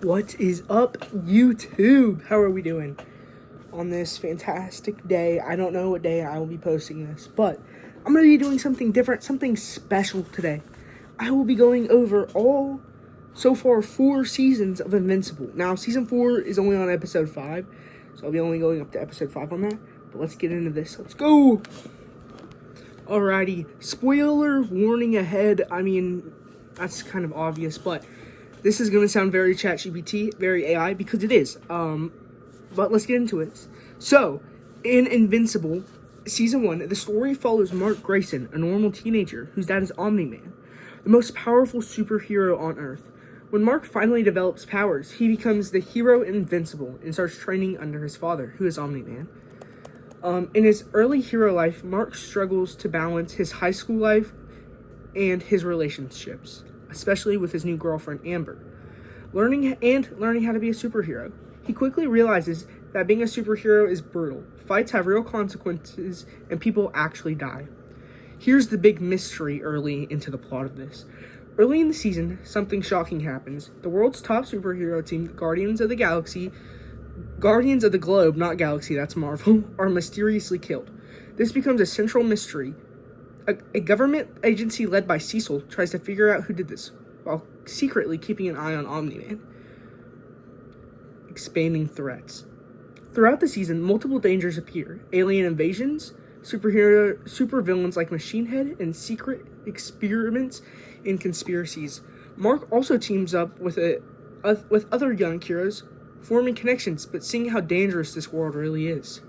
What is up, YouTube? How are we doing on this fantastic day? I don't know what day I will be posting this, but I'm going to be doing something different, something special today. I will be going over all, so far, 4 seasons of Invincible. Now, season 4 is only on episode 5, so I'll be only going up to episode 5 on that. But let's get into this. Let's go! Alrighty, spoiler warning ahead. I mean, that's kind of obvious, but this is going to sound very ChatGPT, very AI, because it is. But let's get into it. So, in Invincible, Season 1, the story follows Mark Grayson, a normal teenager whose dad is Omni-Man, the most powerful superhero on Earth. When Mark finally develops powers, he becomes the hero Invincible and starts training under his father, who is Omni-Man. In his early hero life, Mark struggles to balance his high school life and his relationships, especially with his new girlfriend, Amber. Learning how to be a superhero. He quickly realizes that being a superhero is brutal. Fights have real consequences, and people actually die. Here's the big mystery early into the plot of this. Early in the season, something shocking happens. The world's top superhero team, Guardians of the Globe, not Galaxy, that's Marvel, are mysteriously killed. This becomes a central mystery. A government agency led by Cecil tries to figure out who did this, while secretly keeping an eye on Omni-Man. Expanding threats. Throughout the season, multiple dangers appear. Alien invasions, supervillains like Machine Head, and secret experiments and conspiracies. Mark also teams up with other young heroes, forming connections, but seeing how dangerous this world really is.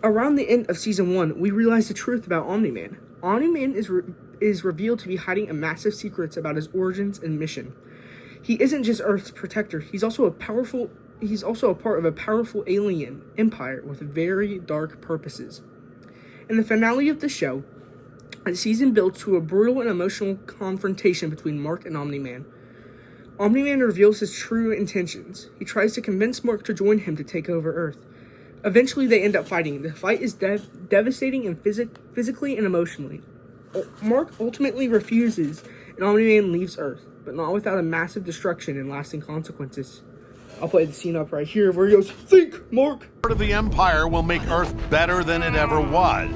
Around the end of Season 1, we realize the truth about Omni-Man. Omni-Man is revealed to be hiding a massive secrets about his origins and mission. He isn't just Earth's protector, he's also a part of a powerful alien empire with very dark purposes. In the finale of the show, the season builds to a brutal and emotional confrontation between Mark and Omni-Man. Omni-Man reveals his true intentions. He tries to convince Mark to join him to take over Earth. Eventually, they end up fighting. The fight is devastating and physically and emotionally. Mark ultimately refuses, and Omni-Man leaves Earth, but not without a massive destruction and lasting consequences. I'll play the scene up right here where he goes, "Think, Mark!" Part of the Empire will make Earth better than it ever was.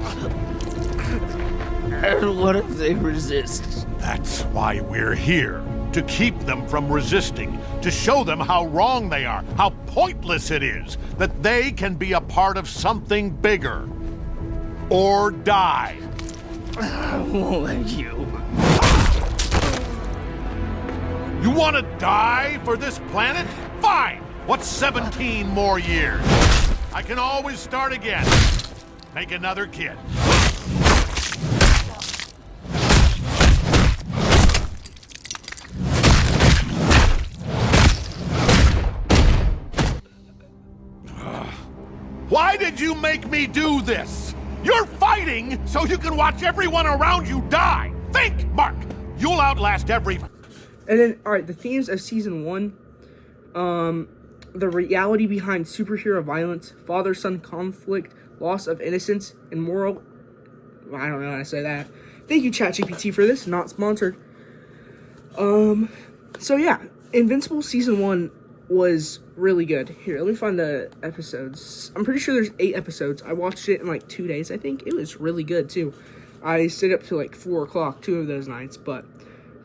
And what if they resist? That's why we're here. To keep them from resisting, to show them how wrong they are, how pointless it is, that they can be a part of something bigger. Or die. I won't let you. You want to die for this planet? Fine! What's 17 more years? I can always start again. Make another kid. Why did you make me do this? You're fighting so you can watch everyone around you die. Think, Mark. You'll outlast every... And then, alright, the themes of Season 1. The reality behind superhero violence, father-son conflict, loss of innocence, and moral... I don't know how to say that. Thank you, ChatGPT, for this. Not sponsored. So yeah, Invincible Season 1 was really good. Here, let me find the episodes. I'm pretty sure there's 8 episodes. I watched it in like 2 days, I think. It was really good, too. I stayed up till like 4 o'clock 2 of those nights, but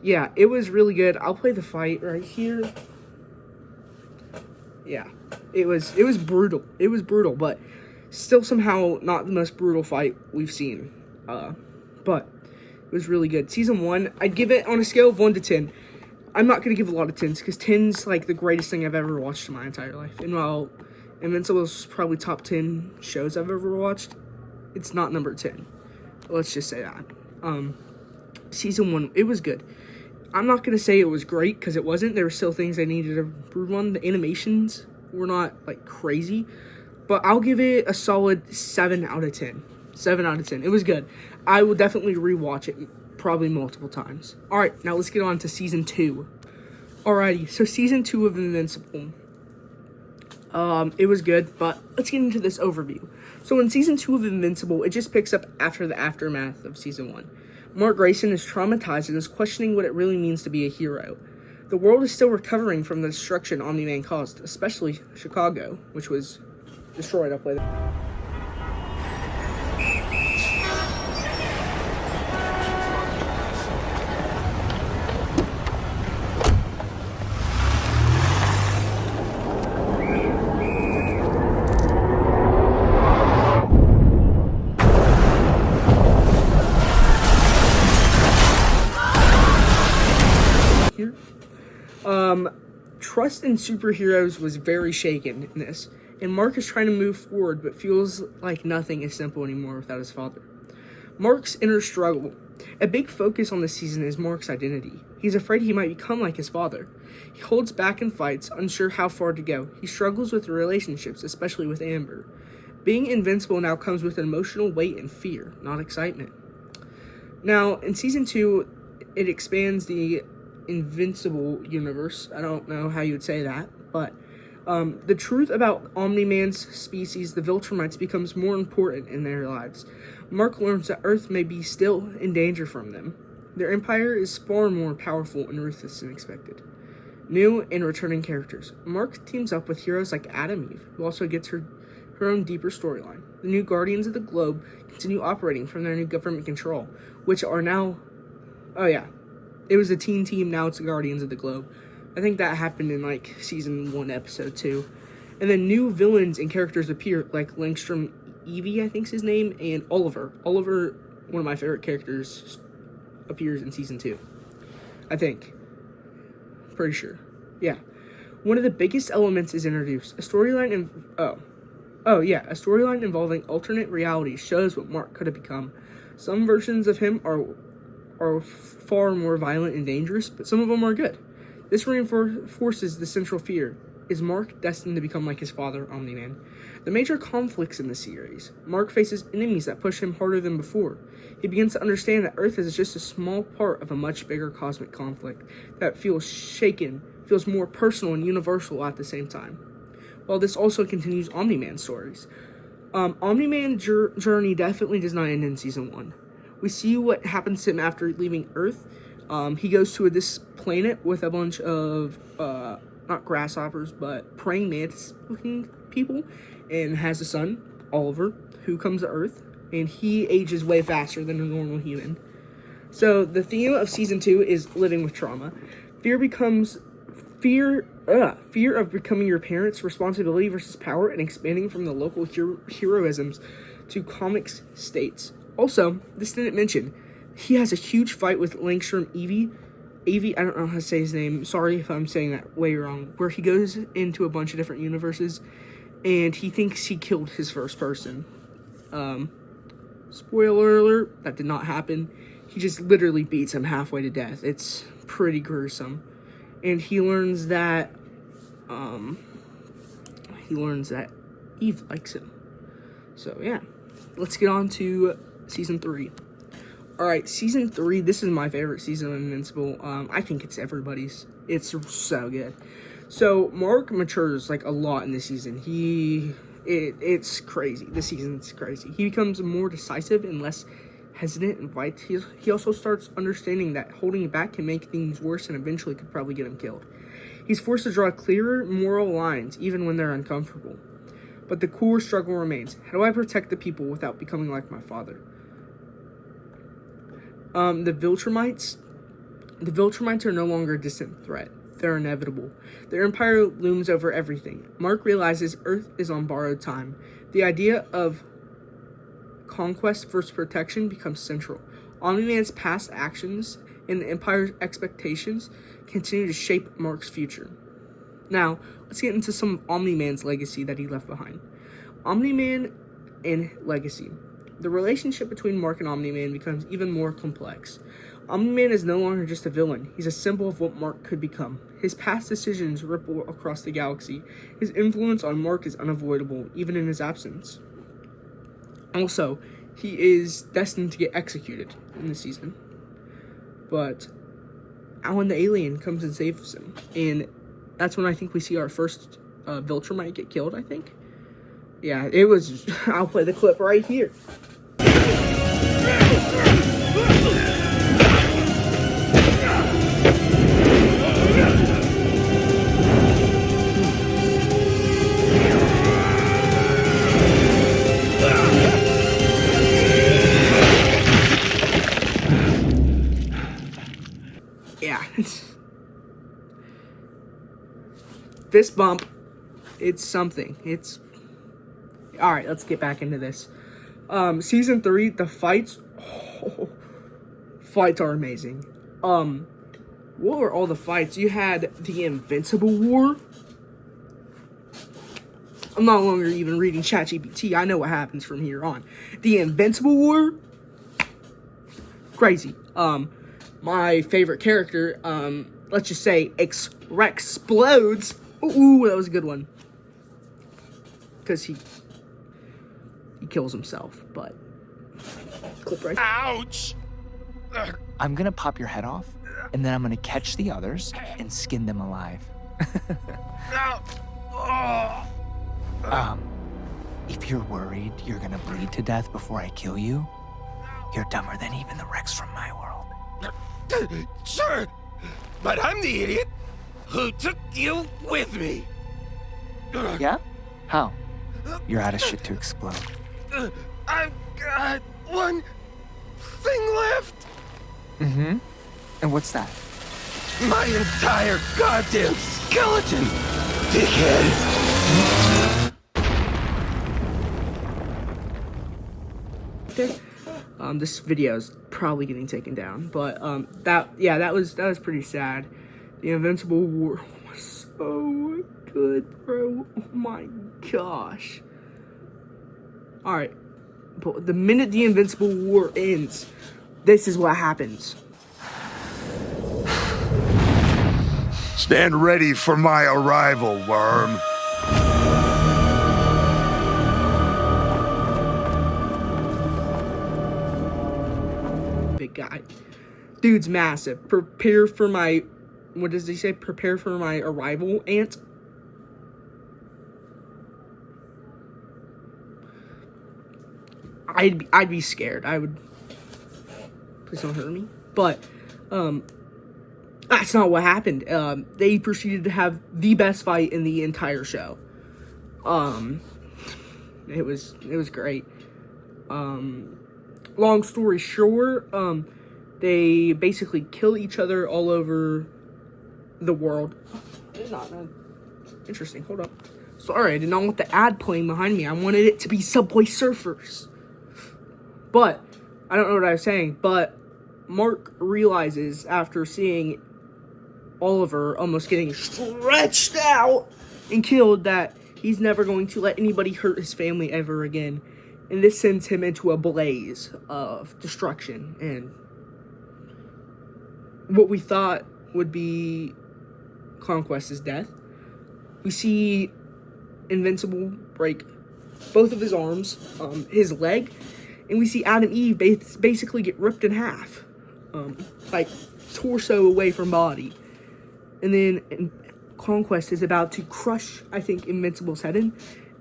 yeah, it was really good. I'll play the fight right here. Yeah, it was brutal. It was brutal, but still somehow not the most brutal fight we've seen. But it was really good. Season 1, I'd give it on a scale of 1 to 10. I'm not going to give a lot of 10s, because 10's like the greatest thing I've ever watched in my entire life. And while Invincible is probably top 10 shows I've ever watched, it's not number 10. Let's just say that. Season 1, it was good. I'm not going to say it was great, because it wasn't. There were still things I needed to improve on. The animations were not, like, crazy. But I'll give it a solid 7 out of 10. 7 out of 10. It was good. I will definitely rewatch it probably multiple times. Alright, now let's get on to Season 2. Alrighty, so Season 2 of Invincible. It was good, but let's get into this overview. So in Season 2 of Invincible, it just picks up after the aftermath of Season 1. Mark Grayson is traumatized and is questioning what it really means to be a hero. The world is still recovering from the destruction Omni-Man caused, especially Chicago, which was destroyed up later. Here. Trust in superheroes was very shaken in this, and Mark is trying to move forward but feels like nothing is simple anymore without his father. Mark's inner struggle. A big focus on this season is Mark's identity. He's afraid he might become like his father. He holds back and fights, unsure how far to go. He struggles with relationships, especially with Amber. Being invincible now comes with an emotional weight and fear, not excitement. Now, in Season 2, it expands the Invincible universe. I don't know how you would say that, but the truth about Omni-Man's species, the Viltrumites, becomes more important in their lives. Mark learns that Earth may be still in danger from them. Their empire is far more powerful and ruthless than expected. New and returning characters. Mark teams up with heroes like Adam Eve, who also gets her own deeper storyline. The new Guardians of the Globe continue operating from their new government control, which are now... Oh yeah, it was a teen team, now it's the Guardians of the Globe. I think that happened in, like, Season 1, Episode 2. And then new villains and characters appear, like Langstrom Evie, I think's his name, and Oliver. Oliver, one of my favorite characters, appears in Season 2. I think. Pretty sure. Yeah. One of the biggest elements is introduced. A storyline a storyline involving alternate realities shows what Mark could have become. Some versions of him are far more violent and dangerous, but some of them are good. This reinforces the central fear. Is Mark destined to become like his father, Omni-Man? The major conflicts in the series. Mark faces enemies that push him harder than before. He begins to understand that Earth is just a small part of a much bigger cosmic conflict that feels more personal and universal at the same time. While this also continues Omni-Man's stories. Omni-Man's journey definitely does not end in Season 1. We see what happens to him after leaving Earth. He goes to this planet with a bunch of, not grasshoppers, but praying mantis-looking people, and has a son, Oliver, who comes to Earth, and he ages way faster than a normal human. So, the theme of Season 2 is living with trauma. Fear of becoming your parents, responsibility versus power, and expanding from the local heroisms to comics states. Also, this didn't mention, he has a huge fight with Langstrom Evie, I don't know how to say his name, sorry if I'm saying that way wrong, where he goes into a bunch of different universes, and he thinks he killed his first person. Spoiler alert, that did not happen. He just literally beats him halfway to death. It's pretty gruesome. And he learns that, Eve likes him. So, yeah. Let's get on to Season 3. Alright, Season 3, this is my favorite season of Invincible. I think it's everybody's. It's so good. So, Mark matures, like, a lot in this season. It's crazy. This season's crazy. He becomes more decisive and less hesitant and fights. He also starts understanding that holding back can make things worse and eventually could probably get him killed. He's forced to draw clearer moral lines, even when they're uncomfortable. But the core struggle remains. How do I protect the people without becoming like my father? The Viltrumites are no longer a distant threat. They're inevitable. Their empire looms over everything. Mark realizes Earth is on borrowed time. The idea of conquest versus protection becomes central. Omni-Man's past actions and the Empire's expectations continue to shape Mark's future. Now, let's get into some of Omni-Man's legacy that he left behind. Omni-Man and legacy. The relationship between Mark and Omni-Man becomes even more complex. Omni-Man is no longer just a villain. He's a symbol of what Mark could become. His past decisions ripple across the galaxy. His influence on Mark is unavoidable, even in his absence. Also, he is destined to get executed in this season. But Alan the alien comes and saves him. And that's when I think we see our first Viltrumite get killed, I think. Yeah, it was... I'll play the clip right here. fist bump. It's something. It's all right. Let's get back into this. Season 3, the fights. Fights are amazing. What were all the fights? You had the Invincible War. I'm no longer even reading ChatGPT. I know what happens from here on. The Invincible War. Crazy. My favorite character, let's just say, explodes. Ooh, that was a good one. Because he kills himself, but clip right. Ouch! I'm gonna pop your head off, and then I'm gonna catch the others and skin them alive. If you're worried you're gonna bleed to death before I kill you, you're dumber than even the Rex from my world. Sure, but I'm the idiot who took you with me. Yeah? How? You're out of shit to explode. I've got one thing left. Mm-hmm. And what's that? My entire goddamn skeleton, dickhead. This video is probably getting taken down, but that was pretty sad. The Invincible War was so good, bro. Oh my gosh. All right, but the minute the Invincible War ends, this is what happens. Stand ready for my arrival, worm. Big guy. Dude's massive. Prepare for my... What does he say? Prepare for my arrival, Ant. I'd be scared. I would... Please don't hurt me. But, that's not what happened. They proceeded to have the best fight in the entire show. It was great. Long story short, they basically kill each other all over the world. Interesting, hold up. Sorry, I did not want the ad playing behind me. I wanted it to be Subway Surfers. But, I don't know what I was saying, but Mark realizes after seeing Oliver almost getting stretched out and killed that he's never going to let anybody hurt his family ever again. And this sends him into a blaze of destruction. And what we thought would be Conquest's death, we see Invincible break both of his arms, his leg, and we see Adam Eve basically get ripped in half. Like, torso away from body. And then Conquest is about to crush, I think, Invincible's head in.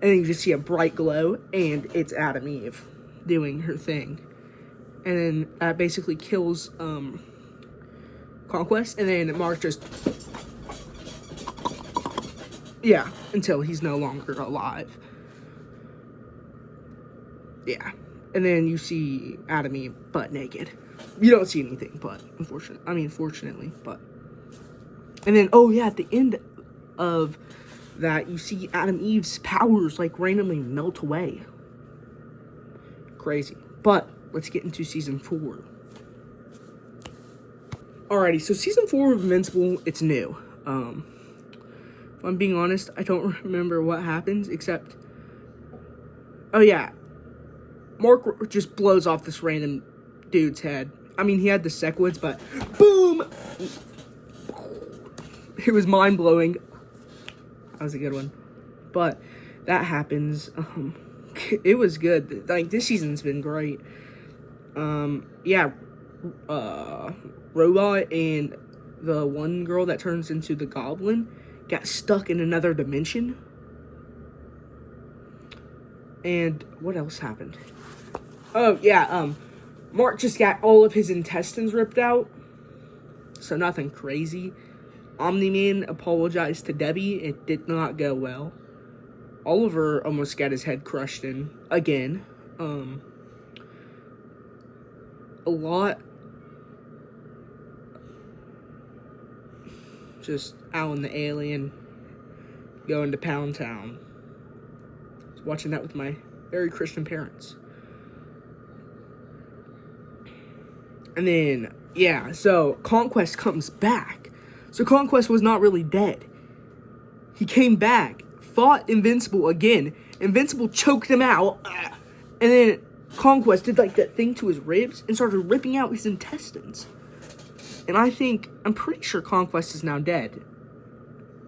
And then you just see a bright glow, and it's Adam Eve doing her thing. And then that basically kills Conquest, and then Mark just... Yeah, until he's no longer alive. Yeah. And then you see Adam Eve butt naked. You don't see anything, but fortunately, but... And then, oh yeah, at the end of that, you see Adam Eve's powers, like, randomly melt away. Crazy. But, let's get into Season 4. Alrighty, so Season 4 of Invincible, it's new. If I'm being honest, I don't remember what happens, except... Oh yeah. Mark just blows off this random dude's head. I mean, he had the Secwoods, but... Boom! It was mind-blowing. That was a good one. But that happens. It was good. Like, this season's been great. Yeah. Robot and the one girl that turns into the Goblin got stuck in another dimension. And what else happened? Oh, yeah, Mark just got all of his intestines ripped out. So nothing crazy. Omni-Man apologized to Debbie. It did not go well. Oliver almost got his head crushed in again. A lot. Just Alan the alien going to Pound Town. I was watching that with my very Christian parents. And then, yeah, so Conquest comes back. So Conquest was not really dead. He came back, fought Invincible again. Invincible choked him out. And then Conquest did like that thing to his ribs and started ripping out his intestines. And I'm pretty sure Conquest is now dead.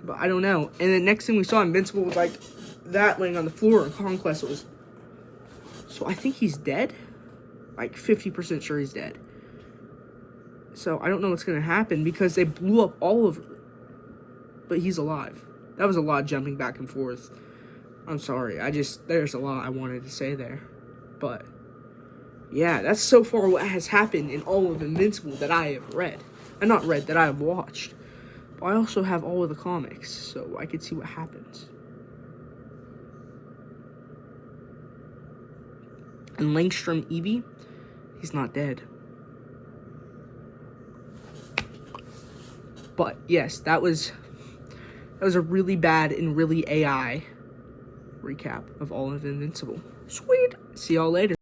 But I don't know. And then next thing we saw, Invincible was like that laying on the floor, and Conquest was... So I think he's dead? Like 50% sure he's dead. So I don't know what's going to happen because they blew up Oliver. But he's alive. That was a lot jumping back and forth. I'm sorry. There's a lot I wanted to say there. But, yeah, that's so far what has happened in all of Invincible that I have read. Not read, that I have watched. But I also have all of the comics, so I could see what happens. And Langstrom Evie, he's not dead. But, yes, that was a really bad and really AI recap of all of Invincible. Sweet. See y'all later.